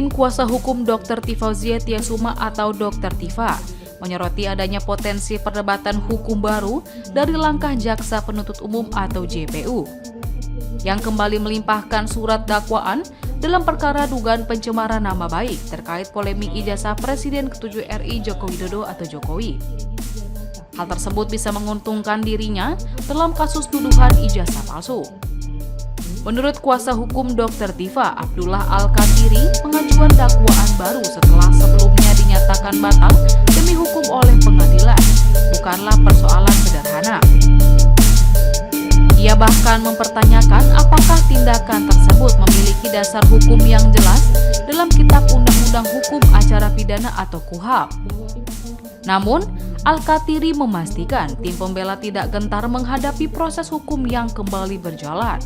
Tim kuasa hukum Dr. Tifauzia Tiasuma atau Dr. Tifa menyoroti adanya potensi perdebatan hukum baru dari langkah Jaksa Penuntut Umum atau JPU yang kembali melimpahkan surat dakwaan dalam perkara dugaan pencemaran nama baik terkait polemik ijazah Presiden ke-7 RI Joko Widodo atau Jokowi. Hal tersebut bisa menguntungkan dirinya dalam kasus tuduhan ijazah palsu. Menurut kuasa hukum Dr. Tifa, Abdullah Al-Katiri pengajuan dakwaan baru setelah sebelumnya dinyatakan batal demi hukum oleh pengadilan, bukanlah persoalan sederhana. Ia bahkan mempertanyakan apakah tindakan tersebut memiliki dasar hukum yang jelas dalam Kitab Undang-Undang Hukum Acara Pidana atau KUHP. Namun, Al-Katiri memastikan tim pembela tidak gentar menghadapi proses hukum yang kembali berjalan.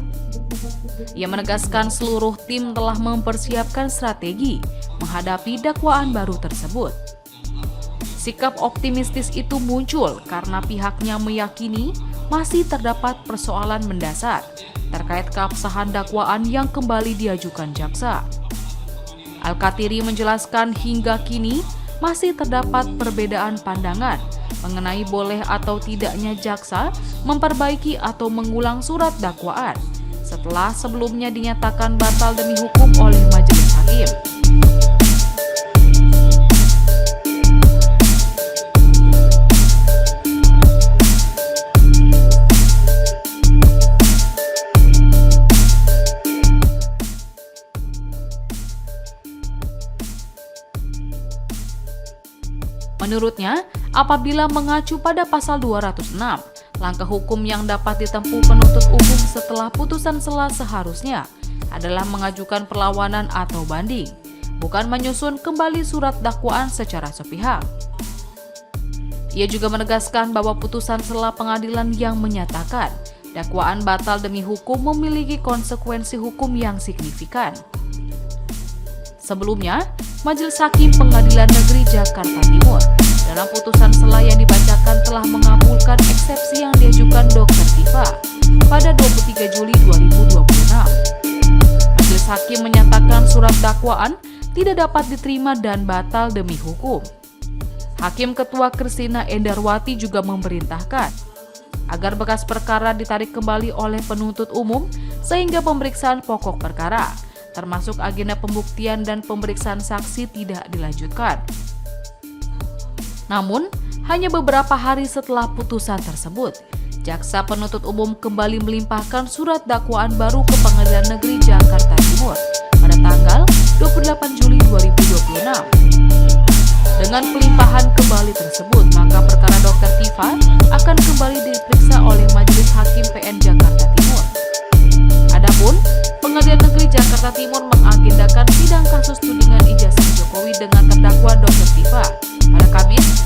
Ia menegaskan seluruh tim telah mempersiapkan strategi menghadapi dakwaan baru tersebut. Sikap optimistis itu muncul karena pihaknya meyakini masih terdapat persoalan mendasar terkait keabsahan dakwaan yang kembali diajukan jaksa. Al-Katiri menjelaskan hingga kini masih terdapat perbedaan pandangan mengenai boleh atau tidaknya jaksa memperbaiki atau mengulang surat dakwaan setelah sebelumnya dinyatakan batal demi hukum oleh majelis hakim. Menurutnya, apabila mengacu pada pasal 206, langkah hukum yang dapat ditempuh penuntut umum setelah putusan sela seharusnya adalah mengajukan perlawanan atau banding, bukan menyusun kembali surat dakwaan secara sepihak. Ia juga menegaskan bahwa putusan sela pengadilan yang menyatakan dakwaan batal demi hukum memiliki konsekuensi hukum yang signifikan. Sebelumnya, Majelis Hakim Pengadilan Negeri Jakarta Timur dalam putusan sela yang dibacakan telah mengabulkan eksepsi yang diajukan Dr. Tifa pada 23 Juli 2026. Majelis Hakim menyatakan surat dakwaan tidak dapat diterima dan batal demi hukum. Hakim Ketua Kristina Endarwati juga memerintahkan agar berkas perkara ditarik kembali oleh penuntut umum sehingga pemeriksaan pokok perkara, termasuk agenda pembuktian dan pemeriksaan saksi tidak dilanjutkan. Namun, hanya beberapa hari setelah putusan tersebut, Jaksa Penuntut Umum kembali melimpahkan surat dakwaan baru ke Pengadilan Negeri Jakarta Timur pada tanggal 28 Juli 2026. Dengan pelimpahan kembali tersebut, maka perkara Dr. Tifa akan kembali diperiksa oleh Majelis Hakim PN Jakarta Timur. Adapun, Pengadilan Negeri Jakarta Timur mengagendakan sidang kasus tudingan ijazah Jokowi dengan terdakwa Dr. Tifa pada Kamis